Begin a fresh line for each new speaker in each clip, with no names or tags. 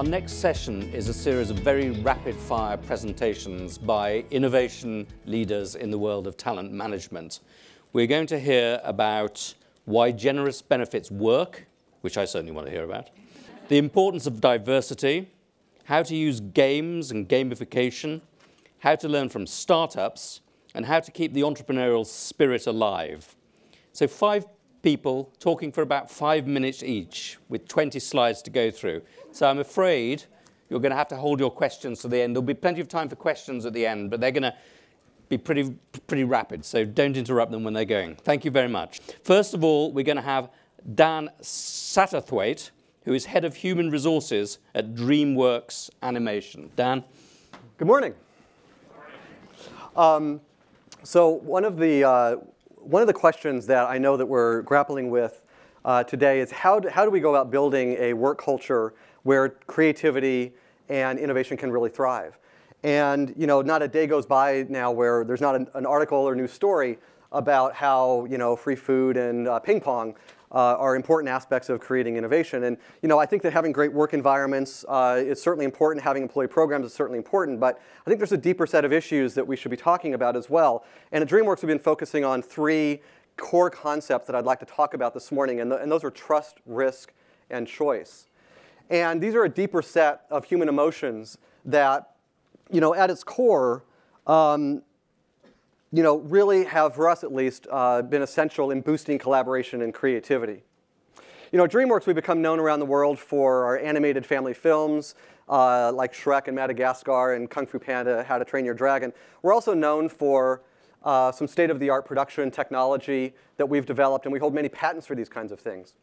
next session is a series of very rapid-fire presentations by innovation leaders in the world of talent management. We're going to hear about why generous benefits work, which I certainly want to hear about, the importance of diversity, how to use games and gamification, how to learn from startups, and how to keep the entrepreneurial spirit alive. So 5 people talking for about 5 minutes each with 20 slides to go through. So I'm afraid you're going to have to hold your questions to the end. There'll be plenty of time for questions at the end, but they're going to be pretty rapid, so don't interrupt them when they're going. Thank you very much. First of all, we're going to have Dan Satterthwaite, who is Head of Human Resources at DreamWorks Animation. Dan?
Good morning. So one of the questions that I know that we're grappling with today is how do we go about building a work culture where creativity and innovation can really thrive? And not a day goes by now where there's not an article or news story about how free food and ping pong are important aspects of creating innovation. And I think that having great work environments is certainly important. Having employee programs is certainly important. But I think there's a deeper set of issues that we should be talking about as well. And at DreamWorks, we've been focusing on 3 core concepts that I'd like to talk about this morning. And those are trust, risk, and choice. And these are a deeper set of human emotions that, at its core, really have, for us at least, been essential in boosting collaboration and creativity. At DreamWorks, we've become known around the world for our animated family films, like Shrek and Madagascar and Kung Fu Panda, How to Train Your Dragon. We're also known for some state-of-the-art production technology that we've developed, and we hold many patents for these kinds of things.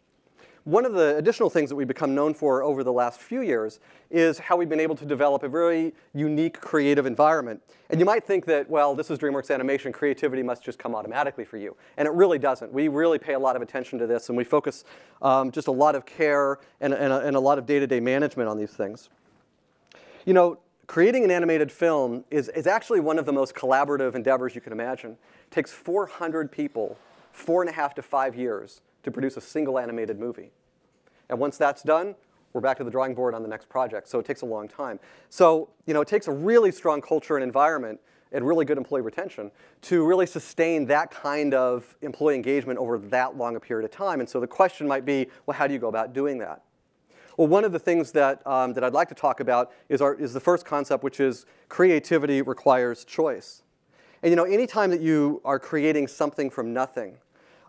One of the additional things that we've become known for over the last few years is how we've been able to develop a very unique creative environment. And you might think that, well, this is DreamWorks Animation, creativity must just come automatically for you. And it really doesn't. We really pay a lot of attention to this, and we focus just a lot of care and a lot of day-to-day management on these things. Creating an animated film is actually one of the most collaborative endeavors you can imagine. It takes 400 people, 4.5 to 5 years to produce a single animated movie. And once that's done, we're back to the drawing board on the next project. So it takes a long time. So it takes a really strong culture and environment and really good employee retention to really sustain that kind of employee engagement over that long a period of time. And so the question might be, well, how do you go about doing that? Well, one of the things that I'd like to talk about is the first concept, which is creativity requires choice. And anytime that you are creating something from nothing,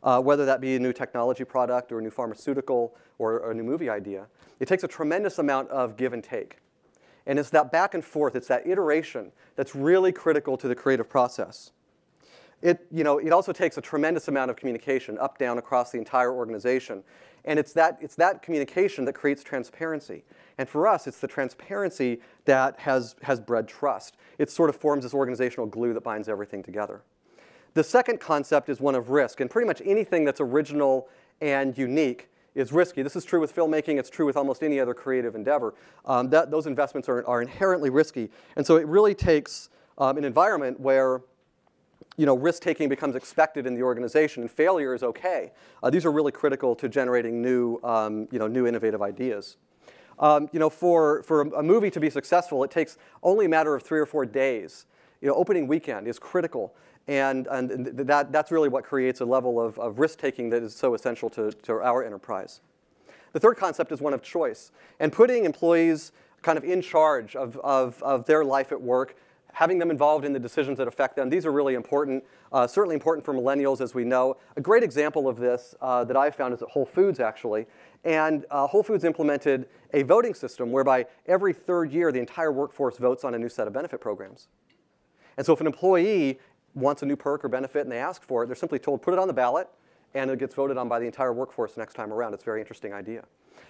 whether that be a new technology product or a new pharmaceutical or a new movie idea, it takes a tremendous amount of give and take. And it's that back and forth, it's that iteration that's really critical to the creative process. It also takes a tremendous amount of communication up, down, across the entire organization. And it's that communication that creates transparency. And for us, it's the transparency that has bred trust. It sort of forms this organizational glue that binds everything together. The second concept is one of risk. And pretty much anything that's original and unique is risky. This is true with filmmaking. It's true with almost any other creative endeavor. Those investments are inherently risky. And so it really takes an environment where risk-taking becomes expected in the organization, and failure is OK. These are really critical to generating new innovative ideas. For a movie to be successful, it takes only a matter of 3 or 4 days. Opening weekend is critical. And that's really what creates a level of risk-taking that is so essential to our enterprise. The third concept is one of choice. And putting employees kind of in charge of their life at work, having them involved in the decisions that affect them, these are really important, certainly important for millennials, as we know. A great example of this that I've found is at Whole Foods, actually. And Whole Foods implemented a voting system whereby every 3rd year, the entire workforce votes on a new set of benefit programs. And so if an employee wants a new perk or benefit and they ask for it, they're simply told, put it on the ballot, and it gets voted on by the entire workforce next time around. It's a very interesting idea.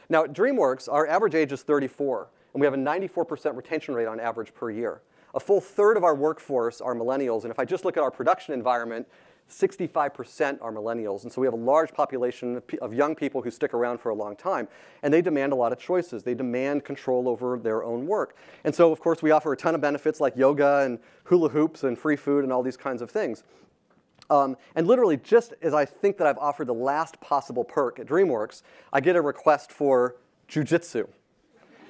Now, at DreamWorks, our average age is 34, and we have a 94% retention rate on average per year. A full 1/3 of our workforce are millennials, and if I just look at our production environment, 65% are millennials. And so we have a large population of young people who stick around for a long time. And they demand a lot of choices. They demand control over their own work. And so, of course, we offer a ton of benefits like yoga and hula hoops and free food and all these kinds of things. And literally, just as I think that I've offered the last possible perk at DreamWorks, I get a request for jujitsu.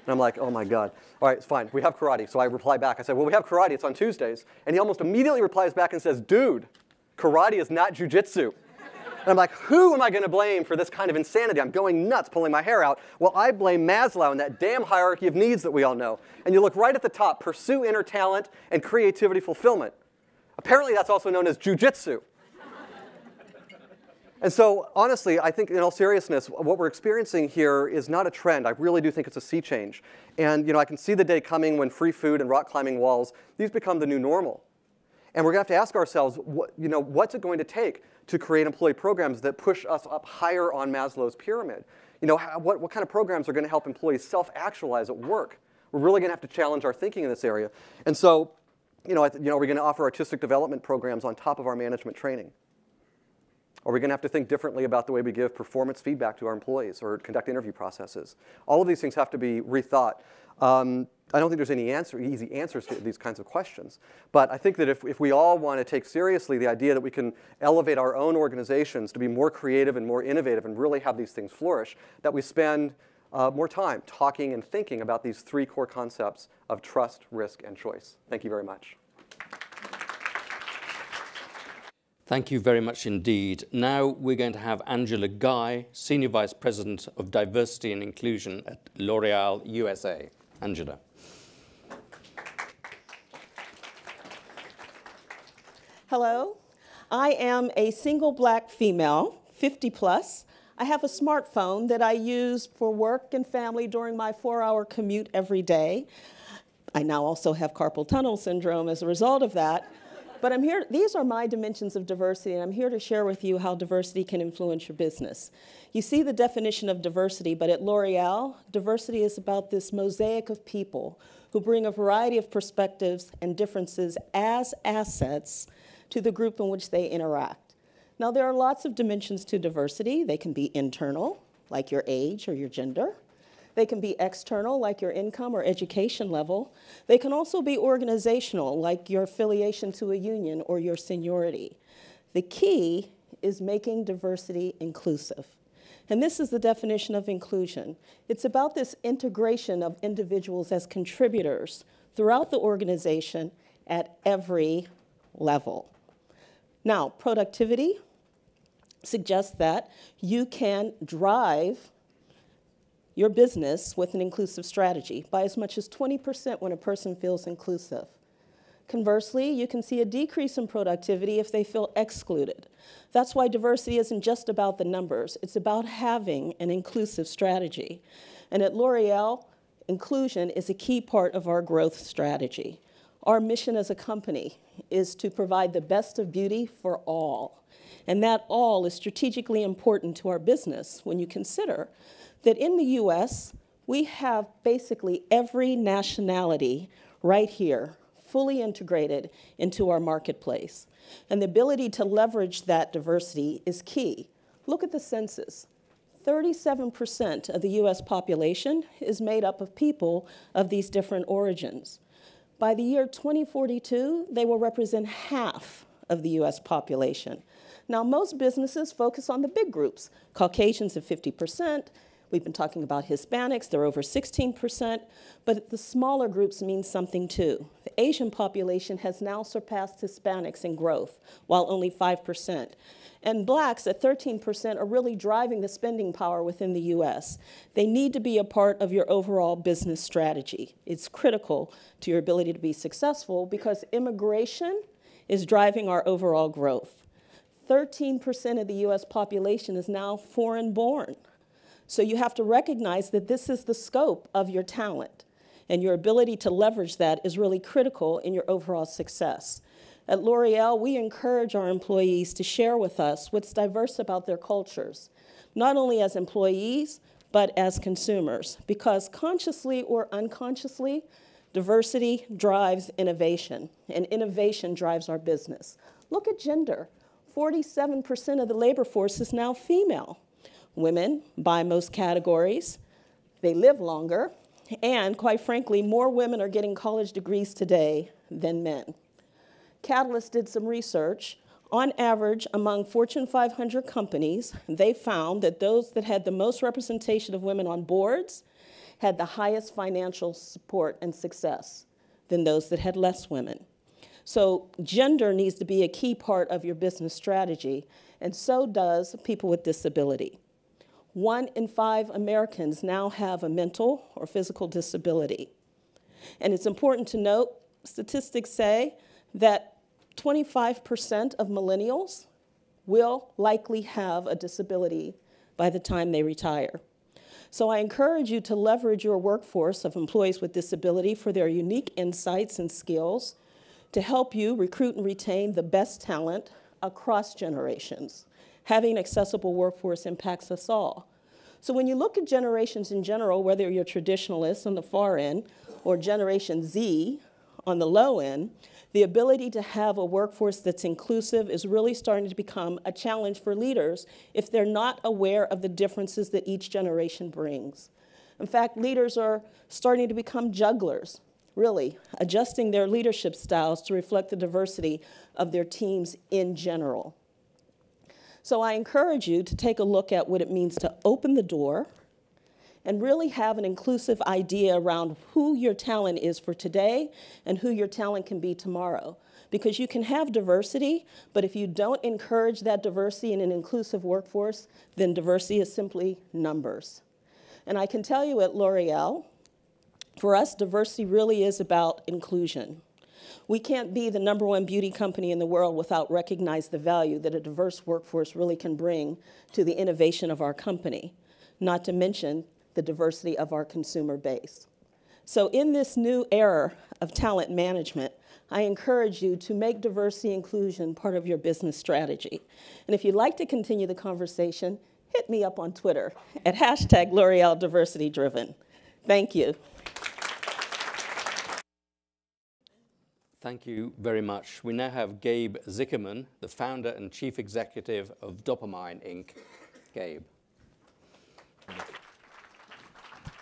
And I'm like, oh my God. All right, it's fine. We have karate. So I reply back. I said, well, we have karate. It's on Tuesdays. And he almost immediately replies back and says, dude, karate is not jujitsu. And I'm like, who am I going to blame for this kind of insanity? I'm going nuts, pulling my hair out. Well, I blame Maslow and that damn hierarchy of needs that we all know. And you look right at the top, pursue inner talent and creativity fulfillment. Apparently, that's also known as jujitsu. And so, honestly, I think in all seriousness, what we're experiencing here is not a trend. I really do think it's a sea change. And I can see the day coming when free food and rock climbing walls, these become the new normal. And we're going to have to ask ourselves, what's it going to take to create employee programs that push us up higher on Maslow's pyramid? What kind of programs are going to help employees self-actualize at work? We're really going to have to challenge our thinking in this area. And so, are we going to offer artistic development programs on top of our management training? Are we going to have to think differently about the way we give performance feedback to our employees or conduct interview processes? All of these things have to be rethought. I don't think there's any easy answers to these kinds of questions. But I think that if we all want to take seriously the idea that we can elevate our own organizations to be more creative and more innovative and really have these things flourish, that we spend more time talking and thinking about these three core concepts of trust, risk, and choice. Thank you very much.
Thank you very much indeed. Now we're going to have Angela Guy, Senior Vice President of Diversity and Inclusion at L'Oreal USA. Angela.
Hello. I am a single black female, 50 plus. I have a smartphone that I use for work and family during my 4-hour commute every day. I now also have carpal tunnel syndrome as a result of that. But I'm here, these are my dimensions of diversity, and I'm here to share with you how diversity can influence your business. You see the definition of diversity, but at L'Oreal, diversity is about this mosaic of people who bring a variety of perspectives and differences as assets to the group in which they interact. Now, there are lots of dimensions to diversity. They can be internal, like your age or your gender. They can be external, like your income or education level. They can also be organizational, like your affiliation to a union or your seniority. The key is making diversity inclusive. And this is the definition of inclusion. It's about this integration of individuals as contributors throughout the organization at every level. Now, productivity suggests that you can drive your business with an inclusive strategy by as much as 20% when a person feels inclusive. Conversely, you can see a decrease in productivity if they feel excluded. That's why diversity isn't just about the numbers. It's about having an inclusive strategy. And at L'Oreal, inclusion is a key part of our growth strategy. Our mission as a company is to provide the best of beauty for all. And that all is strategically important to our business when you consider that in the US, we have basically every nationality right here, fully integrated into our marketplace. And the ability to leverage that diversity is key. Look at the census. 37% of the US population is made up of people of these different origins. By the year 2042, they will represent half of the US population. Now, most businesses focus on the big groups. Caucasians at 50%. We've been talking about Hispanics, they're over 16%, but the smaller groups mean something too. The Asian population has now surpassed Hispanics in growth, while only 5%. And blacks at 13% are really driving the spending power within the US. They need to be a part of your overall business strategy. It's critical to your ability to be successful because immigration is driving our overall growth. 13% of the US population is now foreign-born. So you have to recognize that this is the scope of your talent, and your ability to leverage that is really critical in your overall success. At L'Oreal, we encourage our employees to share with us what's diverse about their cultures, not only as employees, but as consumers, because consciously or unconsciously, diversity drives innovation, and innovation drives our business. Look at gender. 47% of the labor force is now female. Women buy most categories, they live longer, and quite frankly, more women are getting college degrees today than men. Catalyst did some research. On average, among Fortune 500 companies, they found that those that had the most representation of women on boards had the highest financial support and success than those that had less women. So gender needs to be a key part of your business strategy, and so does people with disability. 1 in 5 Americans now have a mental or physical disability. And it's important to note, statistics say that 25% of millennials will likely have a disability by the time they retire. So I encourage you to leverage your workforce of employees with disability for their unique insights and skills to help you recruit and retain the best talent across generations. Having an accessible workforce impacts us all. So when you look at generations in general, whether you're traditionalists on the far end or Generation Z on the low end, the ability to have a workforce that's inclusive is really starting to become a challenge for leaders if they're not aware of the differences that each generation brings. In fact, leaders are starting to become jugglers, really, adjusting their leadership styles to reflect the diversity of their teams in general. So I encourage you to take a look at what it means to open the door and really have an inclusive idea around who your talent is for today and who your talent can be tomorrow. Because you can have diversity, but if you don't encourage that diversity in an inclusive workforce, then diversity is simply numbers. And I can tell you at L'Oreal, for us, diversity really is about inclusion. We can't be the #1 beauty company in the world without recognizing the value that a diverse workforce really can bring to the innovation of our company, not to mention the diversity of our consumer base. So in this new era of talent management, I encourage you to make diversity inclusion part of your business strategy. And if you'd like to continue the conversation, hit me up on Twitter at #L'OrealDiversityDriven. Thank you.
Thank you very much. We now have Gabe Zickerman, the founder and chief executive of Dopamine Inc. Gabe.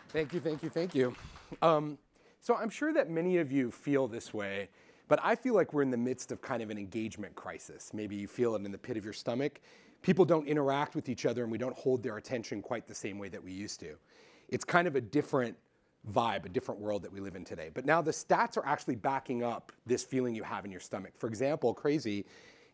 Thank you, thank you, thank you. So I'm sure that many of you feel this way, but I feel like we're in the midst of kind of an engagement crisis. Maybe you feel it in the pit of your stomach. People don't interact with each other and we don't hold their attention quite the same way that we used to. It's kind of a different vibe, a different world that we live in today. But now the stats are actually backing up this feeling you have in your stomach. For example, crazy,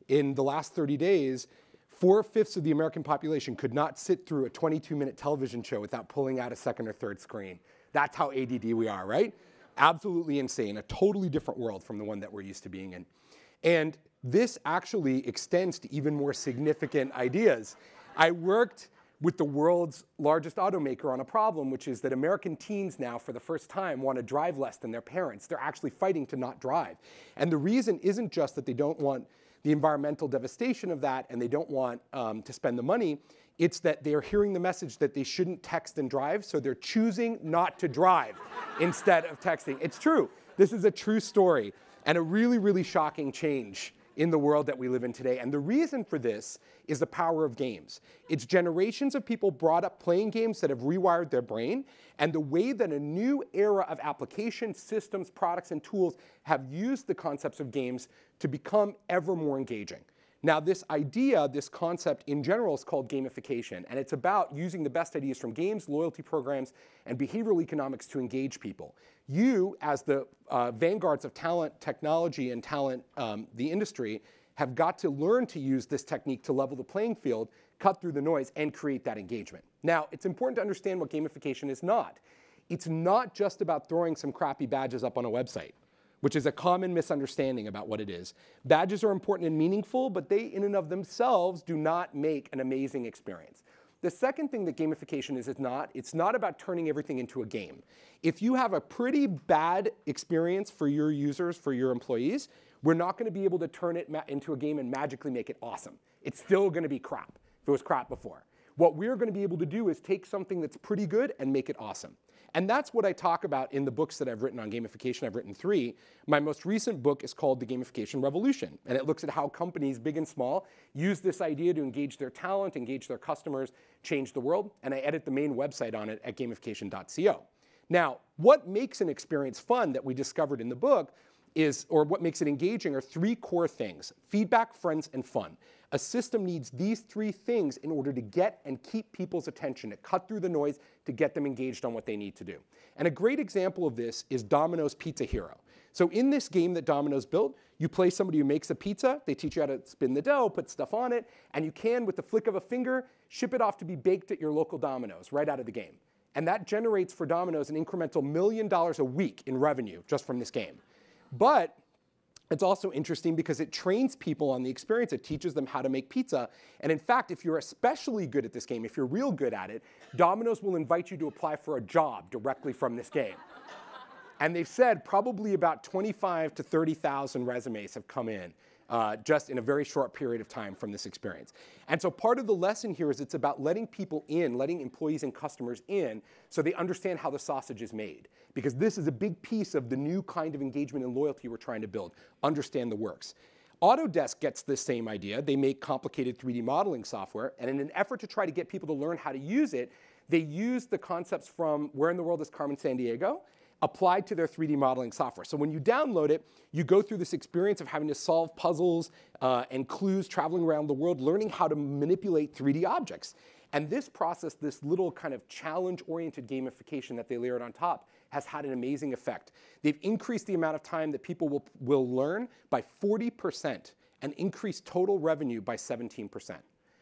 in the last 30 days, 4/5 of the American population could not sit through a 22-minute television show without pulling out a second or third screen. That's how ADD we are, right? Absolutely insane, a totally different world from the one that we're used to being in. And this actually extends to even more significant ideas. I worked with the world's largest automaker on a problem, which is that American teens now, for the first time, want to drive less than their parents. They're actually fighting to not drive. And the reason isn't just that they don't want the environmental devastation of that and they don't want to spend the money. It's that they're hearing the message that they shouldn't text and drive, so they're choosing not to drive instead of texting. It's true. This is a true story and a really, really shocking change in the world that we live in today. And the reason for this is the power of games. It's generations of people brought up playing games that have rewired their brain, and the way that a new era of application systems, products, and tools have used the concepts of games to become ever more engaging. Now, this idea, this concept in general is called gamification, and it's about using the best ideas from games, loyalty programs, and behavioral economics to engage people. You, as the vanguards of talent, technology, and talent, the industry, have got to learn to use this technique to level the playing field, cut through the noise, and create that engagement. Now, it's important to understand what gamification is not. It's not just about throwing some crappy badges up on a website, which is a common misunderstanding about what it is. Badges are important and meaningful, but they in and of themselves do not make an amazing experience. The second thing that gamification is it's not about turning everything into a game. If you have a pretty bad experience for your users, for your employees, we're not going to be able to turn it into a game and magically make it awesome. It's still going to be crap if it was crap before. What we're going to be able to do is take something that's pretty good and make it awesome. And that's what I talk about in the books that I've written on gamification. I've written 3. My most recent book is called The Gamification Revolution, and it looks at how companies, big and small, use this idea to engage their talent, engage their customers, change the world, and I edit the main website on it at gamification.co. Now, what makes an experience fun that we discovered in the book or what makes it engaging are three core things: feedback, friends, and fun. A system needs these three things in order to get and keep people's attention, to cut through the noise, to get them engaged on what they need to do. And a great example of this is Domino's Pizza Hero. So in this game that Domino's built, you play somebody who makes a pizza, they teach you how to spin the dough, put stuff on it, and you can, with the flick of a finger, ship it off to be baked at your local Domino's right out of the game. And that generates for Domino's an incremental $1 million a week in revenue just from this game. But it's also interesting because it trains people on the experience. It teaches them how to make pizza. And in fact, if you're especially good at this game, if you're real good at it, Domino's will invite you to apply for a job directly from this game. And they've said probably about 25 to 30,000 resumes have come in just in a very short period of time from this experience. And so part of the lesson here is it's about letting people in, letting employees and customers in so they understand how the sausage is made. Because this is a big piece of the new kind of engagement and loyalty we're trying to build, understand the works. Autodesk gets this same idea. They make complicated 3D modeling software, and in an effort to try to get people to learn how to use it, they use the concepts from Where in the World is Carmen Sandiego applied to their 3D modeling software. So when you download it, you go through this experience of having to solve puzzles and clues, traveling around the world, learning how to manipulate 3D objects. And this process, this little kind of challenge-oriented gamification that they layered on top, has had an amazing effect. They've increased the amount of time that people will learn by 40% and increased total revenue by 17%.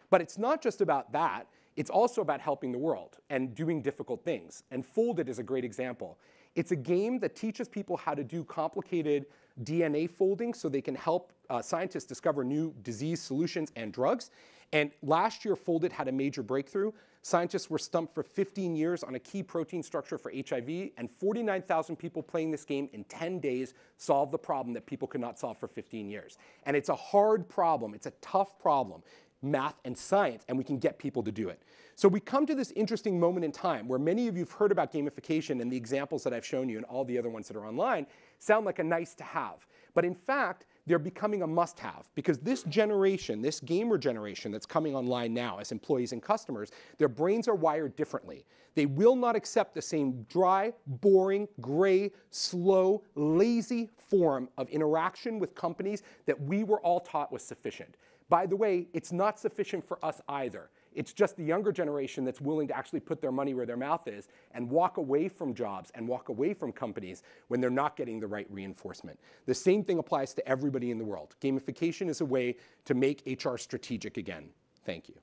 But it's not just about that. It's also about helping the world and doing difficult things. And Folded is a great example. It's a game that teaches people how to do complicated DNA folding so they can help scientists discover new disease solutions and drugs. And last year, Folded had a major breakthrough. Scientists were stumped for 15 years on a key protein structure for HIV, and 49,000 people playing this game in 10 days solved the problem that people could not solve for 15 years. And it's a hard problem. It's a tough problem, math and science, and we can get people to do it. So we come to this interesting moment in time where many of you have heard about gamification, and the examples that I've shown you and all the other ones that are online sound like a nice to have. But in fact, they're becoming a must-have, because this generation, this gamer generation that's coming online now as employees and customers, their brains are wired differently. They will not accept the same dry, boring, gray, slow, lazy form of interaction with companies that we were all taught was sufficient. By the way, it's not sufficient for us either. It's just the younger generation that's willing to actually put their money where their mouth is and walk away from jobs and walk away from companies when they're not getting the right reinforcement. The same thing applies to everybody in the world. Gamification is a way to make HR strategic again. Thank you.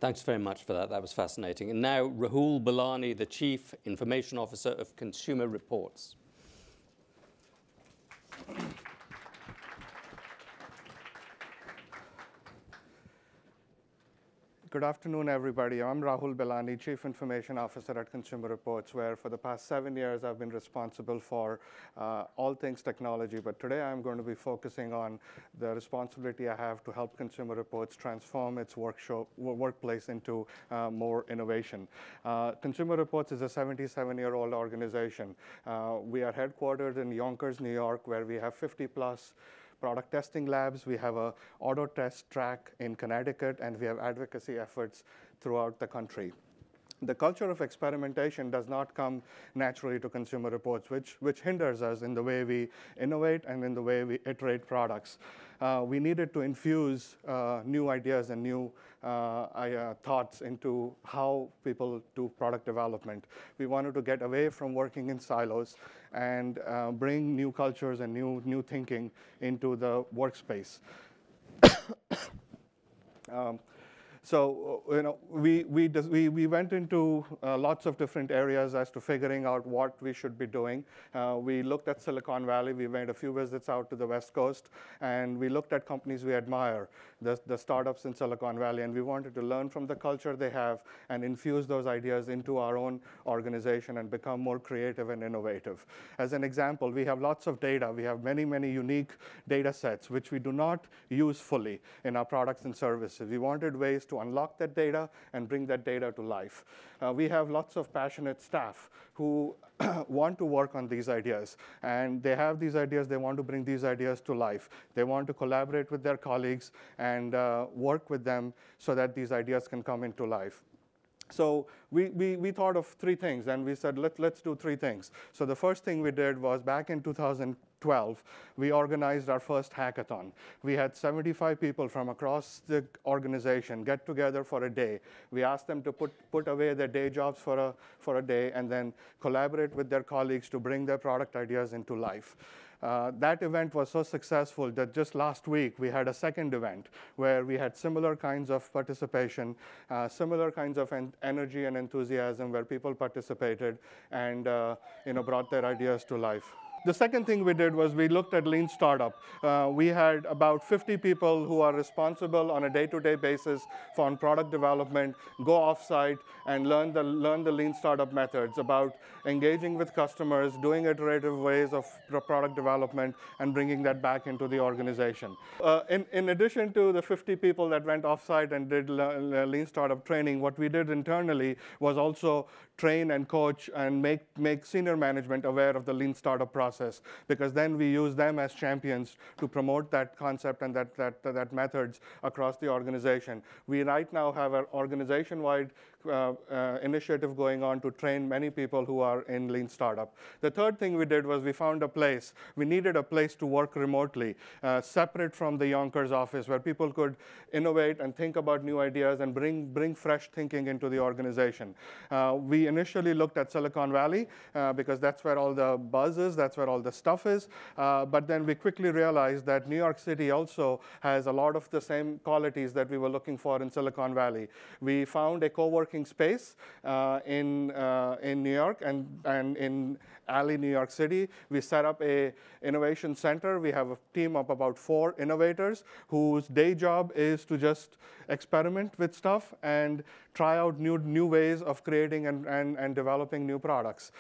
Thanks very much for that. That was fascinating. And now, Rahul Belani, the Chief Information Officer of Consumer Reports.
Good afternoon, everybody. I'm Rahul Belani, Chief Information Officer at Consumer Reports, where for the past 7 years I've been responsible for all things technology. But today I'm going to be focusing on the responsibility I have to help Consumer Reports transform its workplace into more innovation. Consumer Reports is a 77-year-old organization. We are headquartered in Yonkers, New York, where we have 50+ product testing labs. We have a auto test track in Connecticut, and we have advocacy efforts throughout the country. The culture of experimentation does not come naturally to Consumer Reports, which hinders us in the way we innovate and in the way we iterate products. We needed to infuse new ideas and new thoughts into how people do product development. We wanted to get away from working in silos and bring new cultures and new thinking into the workspace. So we went into lots of different areas as to figuring out what we should be doing. We looked at Silicon Valley. We made a few visits out to the West Coast, and we looked at companies we admire, the startups in Silicon Valley, and we wanted to learn from the culture they have and infuse those ideas into our own organization and become more creative and innovative. As an example, we have lots of data. We have many, many unique data sets which we do not use fully in our products and services. We wanted ways to unlock that data and bring that data to life. We have lots of passionate staff who want to work on these ideas, and they have these ideas. They want to bring these ideas to life. They want to collaborate with their colleagues and work with them so that these ideas can come into life. So we thought of three things, and we said, let's do three things. So the first thing we did was back in 2012, we organized our first hackathon. We had 75 people from across the organization get together for a day. We asked them to put away their day jobs for a day and then collaborate with their colleagues to bring their product ideas into life. That event was so successful that just last week we had a second event where we had similar kinds of participation, similar kinds of energy and enthusiasm where people participated and brought their ideas to life. The second thing we did was we looked at lean startup. We had about 50 people who are responsible on a day-to-day basis for product development, go off-site and learn the lean startup methods about engaging with customers, doing iterative ways of product development, and bringing that back into the organization. In addition to the 50 people that went off-site and did lean startup training, what we did internally was also train and coach and make senior management aware of the lean startup process, because then we use them as champions to promote that concept and that methods across the organization. We right now have an organization-wide initiative going on to train many people who are in lean startup. The third thing we did was we found a place. We needed a place to work remotely, separate from the Yonkers office, where people could innovate and think about new ideas and bring fresh thinking into the organization. We initially looked at Silicon Valley because that's where all the buzz is, that's where all the stuff is. But then we quickly realized that New York City also has a lot of the same qualities that we were looking for in Silicon Valley. We found a co-working space in New York and in Alley, New York City. We set up a innovation center. We have a team of about 4 innovators whose day job is to just experiment with stuff and try out new ways of creating and developing new products.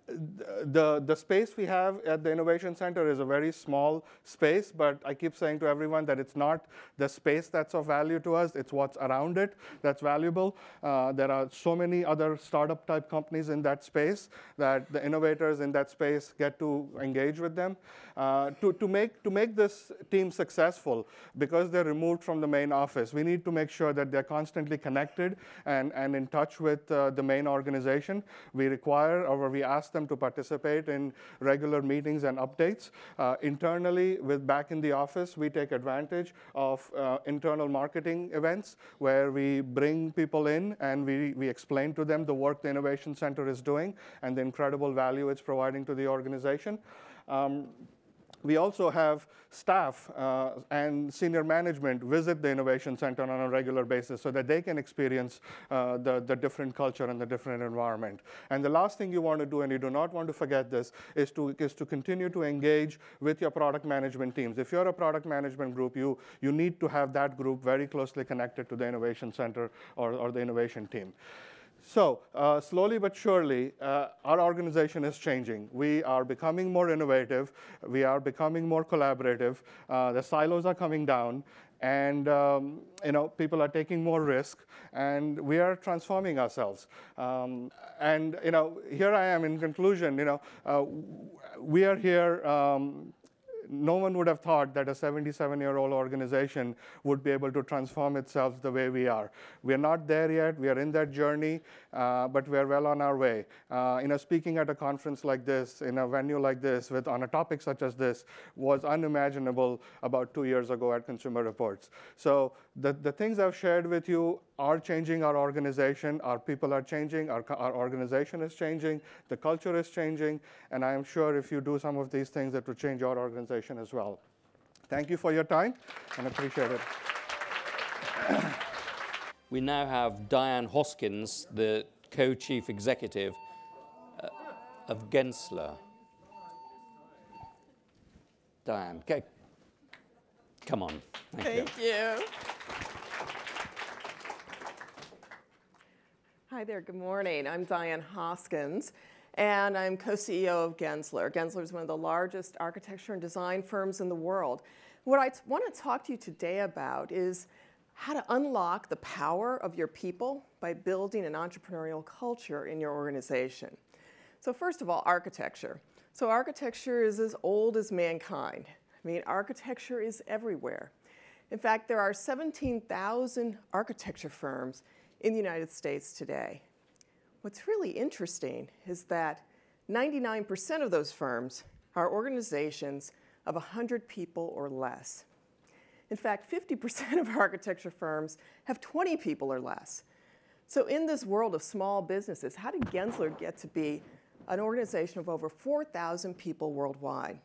The space we have at the Innovation Center is a very small space, but I keep saying to everyone that it's not the space that's of value to us, it's what's around it that's valuable. There are so many other startup-type companies in that space that the innovators in that space get to engage with them. To make this team successful, because they're removed from the main office, we need to make sure that they're constantly connected and in touch with the main organization. We require, or we ask them to participate in regular meetings and updates. Internally, back in the office, we take advantage of internal marketing events where we bring people in and we explain to them the work the Innovation Center is doing and the incredible value it's providing to the organization. We also have staff and senior management visit the Innovation Center on a regular basis so that they can experience the different culture and the different environment. And the last thing you want to do, and you do not want to forget this, is to continue to engage with your product management teams. If you're a product management group, you need to have that group very closely connected to the Innovation Center or the innovation team. So slowly but surely, our organization is changing. We are becoming more innovative. We are becoming more collaborative. The silos are coming down, and people are taking more risk, and we are transforming ourselves. And here I am in conclusion. We are here. No one would have thought that a 77-year-old organization would be able to transform itself the way we are. We are not there yet. We are in that journey, but we are well on our way. Speaking at a conference like this, in a venue like this, on a topic such as this, was unimaginable about 2 years ago at Consumer Reports. So the things I've shared with you are changing our organization. Our people are changing. Our organization is changing. The culture is changing. And I am sure if you do some of these things, it will change your organization as well. Thank you for your time, and appreciate it.
We now have Diane Hoskins, the co-chief executive of Gensler. Diane, come on.
Thank you. Hi there, good morning. I'm Diane Hoskins, and I'm co-CEO of Gensler. Gensler is one of the largest architecture and design firms in the world. What I want to talk to you today about is how to unlock the power of your people by building an entrepreneurial culture in your organization. So first of all, architecture. So architecture is as old as mankind. I mean, architecture is everywhere. In fact, there are 17,000 architecture firms in the United States today. What's really interesting is that 99% of those firms are organizations of 100 people or less. In fact, 50% of architecture firms have 20 people or less. So in this world of small businesses, how did Gensler get to be an organization of over 4,000 people worldwide?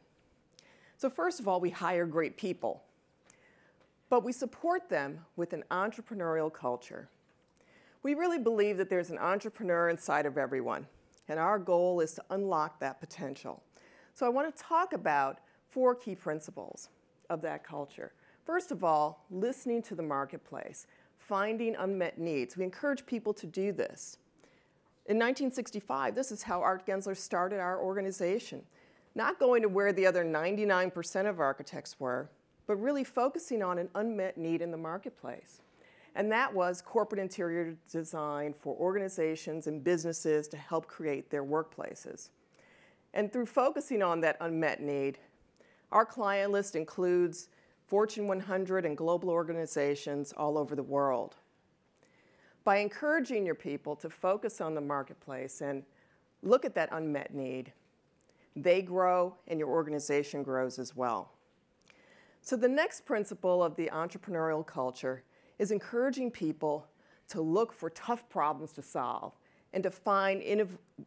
So first of all, we hire great people, but we support them with an entrepreneurial culture. We really believe that there's an entrepreneur inside of everyone, and our goal is to unlock that potential. So I want to talk about 4 key principles of that culture. First of all, listening to the marketplace, finding unmet needs. We encourage people to do this. In 1965, this is how Art Gensler started our organization. Not going to where the other 99% of architects were, but really focusing on an unmet need in the marketplace. And that was corporate interior design for organizations and businesses to help create their workplaces. And through focusing on that unmet need, our client list includes Fortune 100 and global organizations all over the world. By encouraging your people to focus on the marketplace and look at that unmet need, they grow and your organization grows as well. So the next principle of the entrepreneurial culture is encouraging people to look for tough problems to solve and to find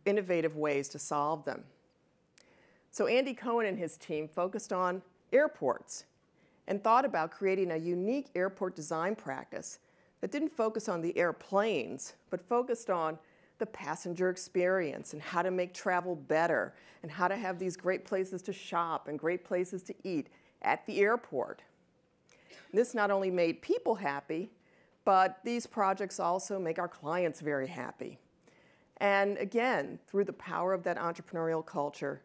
innovative ways to solve them. So Andy Cohen and his team focused on airports and thought about creating a unique airport design practice that didn't focus on the airplanes, but focused on the passenger experience and how to make travel better and how to have these great places to shop and great places to eat at the airport. This not only made people happy, but these projects also make our clients very happy. And again, through the power of that entrepreneurial culture,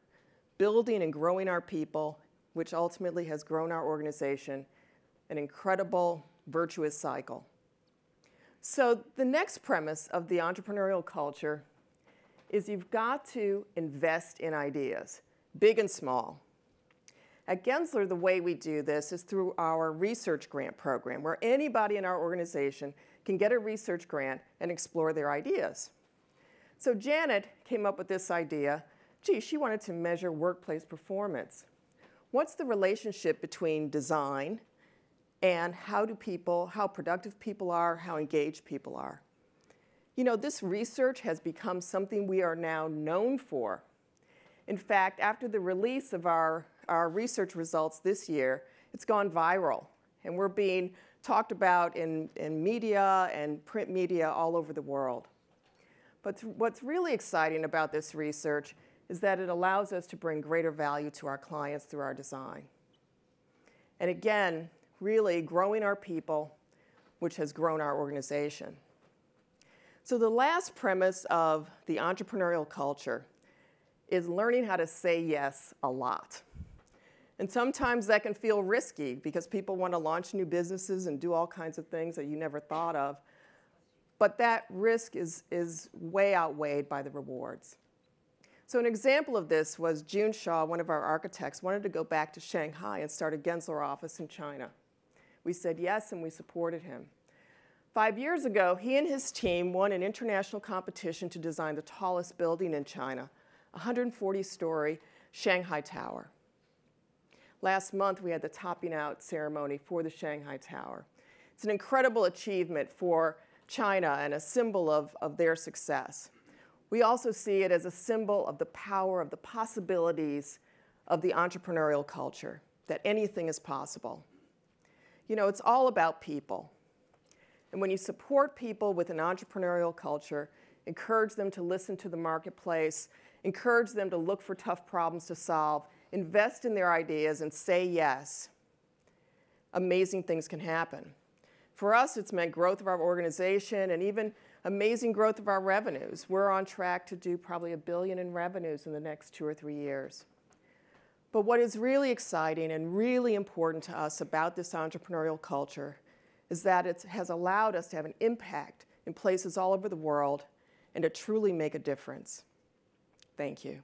building and growing our people, which ultimately has grown our organization, an incredible virtuous cycle. So the next premise of the entrepreneurial culture is you've got to invest in ideas, big and small. At Gensler, the way we do this is through our research grant program, where anybody in our organization can get a research grant and explore their ideas. So Janet came up with this idea. Gee, she wanted to measure workplace performance. What's the relationship between design and how productive people are, how engaged people are? You know, this research has become something we are now known for. In fact, after the release of our research results this year, it's gone viral. And we're being talked about in media and print media all over the world. But what's really exciting about this research is that it allows us to bring greater value to our clients through our design. And again, really growing our people, which has grown our organization. So the last premise of the entrepreneurial culture is learning how to say yes a lot. And sometimes that can feel risky because people want to launch new businesses and do all kinds of things that you never thought of. But that risk is way outweighed by the rewards. So an example of this was June Shaw, one of our architects, wanted to go back to Shanghai and start a Gensler office in China. We said yes, and we supported him. 5 years ago, he and his team won an international competition to design the tallest building in China, a 140-story Shanghai Tower. Last month, we had the topping out ceremony for the Shanghai Tower. It's an incredible achievement for China and a symbol of their success. We also see it as a symbol of the power of the possibilities of the entrepreneurial culture, that anything is possible. You know, it's all about people. And when you support people with an entrepreneurial culture, encourage them to listen to the marketplace, encourage them to look for tough problems to solve, invest in their ideas, and say yes, amazing things can happen. For us, it's meant growth of our organization and even amazing growth of our revenues. We're on track to do probably $1 billion in revenues in the next 2 or 3 years. But what is really exciting and really important to us about this entrepreneurial culture is that it has allowed us to have an impact in places all over the world and to truly make a difference. Thank you.